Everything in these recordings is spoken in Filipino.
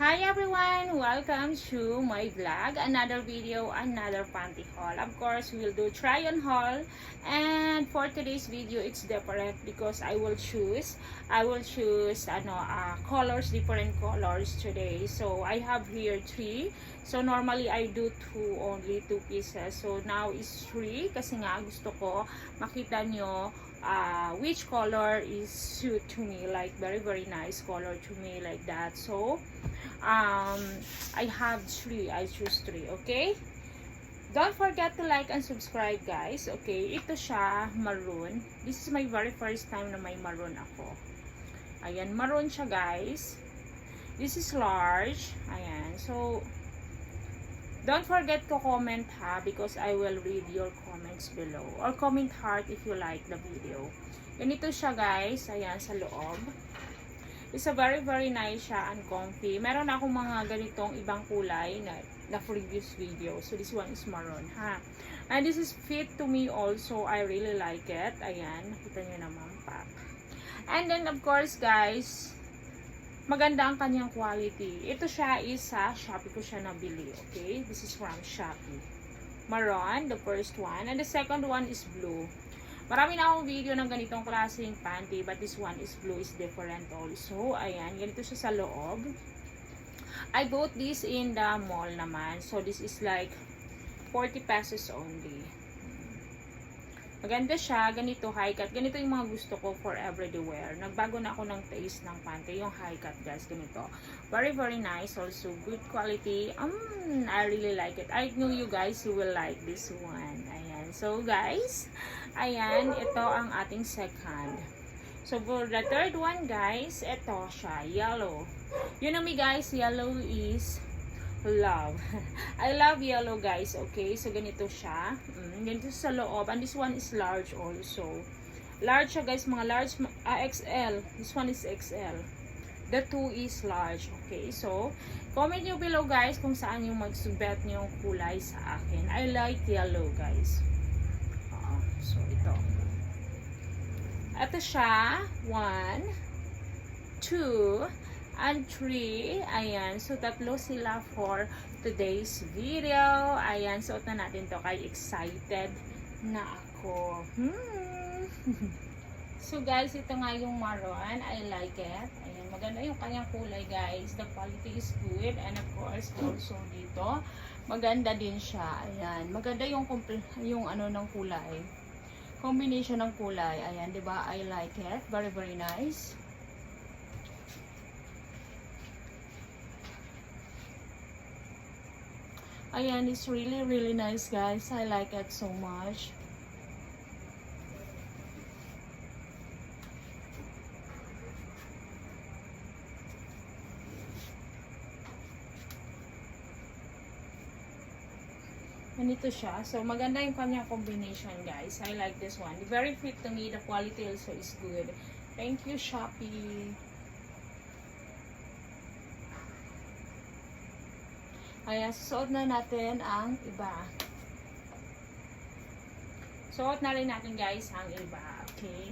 Hi everyone! Welcome to my vlog. Another video, another panty haul. Of course, we'll do try on haul. And for today's video, it's different because I will choose colors, different colors today. So I have here 3. So normally I do only 2 pieces. So now is 3 kasi nga gusto ko makita nyo which color is suit to me, like very nice color to me, like that. So I have 3. I choose 3. Okay, don't forget to like and subscribe, guys. Okay, ito siya maroon. This is my very first time na may maroon ako. Ayan, maroon siya, guys. This is large. Ayan, so don't forget to comment ha, because I will read your comments below, or comment heart if you like the video. Ganito siya, guys. Ayan, sa loob. It's a very nice siya and comfy. Meron akong mga ganitong ibang kulay na previous video. So this one is maroon ha. And this is fit to me also. I really like it. Ayan, nakita nyo naman pa. And then of course, guys, maganda ang kanyang quality. Ito siya is sa Shopee ko siya nabili. Okay, this is from Shopee. Maroon, the first one. And the second one is blue. Marami na akong video ng ganitong klaseng panty, but this one is blue, is different also. Ayan, ganito siya sa loob. I bought this in the mall naman. So this is like 40 pesos only. Maganda siya, ganito high cut. Ganito yung mga gusto ko for everyday wear. Nagbago na ako ng taste ng panty, yung high cut, guys, ganito. Very nice, also good quality. I really like it. I know you guys will like this one. Ayan. So guys, ayan, ito ang ating second. So for the third one, guys, ito siya, yellow. You know me, guys, yellow is love. I love yellow, guys. Okay, so ganito siya. Ganito sa loob. And this one is large also. Large siya, guys, mga large, XL. This one is XL. The 2 is large. Okay, so comment nyo below, guys, kung saan yung magsubet nyo yung kulay sa akin. I like yellow, guys. So ito. Ito siya. 1, 2, and 3. Ayan. So, tatlo sila for today's video. Ayan. Suot na natin to. Kaya excited na ako. So, guys, ito nga yung maroon. I like it. Ayan. Maganda yung kanyang kulay, guys. The quality is good. And of course, also dito, maganda din siya. Ayan. Maganda yung ano ng kulay. Combination ng kulay. Ayan. Diba? I like it. Very nice. Ayan, it's really nice, guys. I like it so much. Ganito siya. So, maganda yung kanyang combination, guys. I like this one. Very fit to me. The quality also is good. Thank you, Shopee. Ayan, suot na natin ang iba. Suot na rin natin, guys, ang iba. Okay.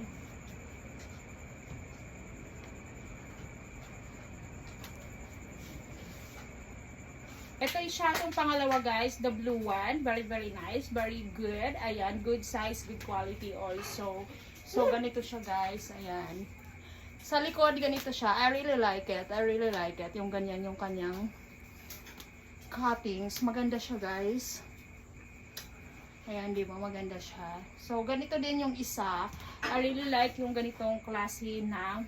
Ito siya itong pangalawa, guys. The blue one. Very nice. Very good. Ayan, good size, good quality also. So, ganito siya, guys. Ayan. Sa likod, ganito siya. I really like it. Yung ganyan, yung kanyang cuttings. Maganda siya, guys. Ayan, di ba? Maganda siya. So, ganito din yung isa. I really like yung ganitong klase ng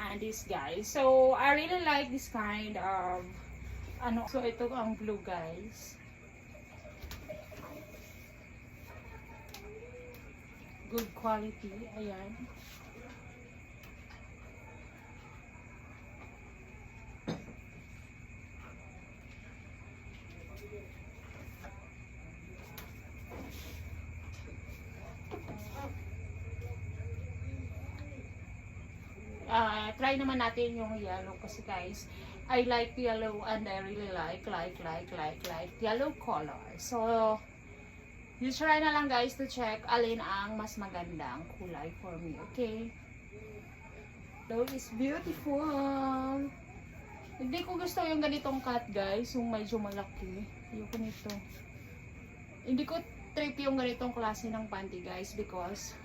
undies, guys. So, I really like this kind of so, ito ang blue, guys. Good quality. Ayan. Try naman natin yung yellow kasi, guys, I like yellow and I really like yellow color. So, you try na lang, guys, to check alin ang mas magandang kulay for me, okay? Though is beautiful. Hindi ko gusto yung ganitong cut guys, yung medyo malaki. Ayoko nito. Hindi ko trip yung ganitong klase ng panty guys because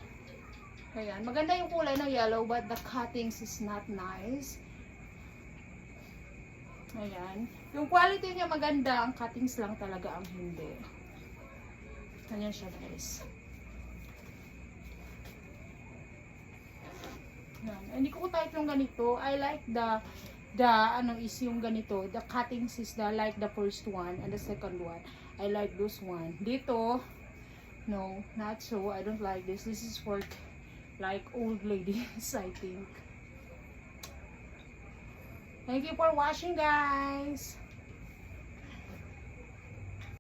ayan, maganda yung kulay ng yellow but the cuttings is not nice. Ayan. Yung quality niya maganda, ang cuttings lang talaga ang hindi. Ayan siya guys. Ayan. Hindi ko type yung ganito. I like the ano is yung ganito. The cuttings is like the first one and the second one. I like this one. Dito, no, not so. I don't like this. This is for like old ladies, I think. Thank you for watching guys.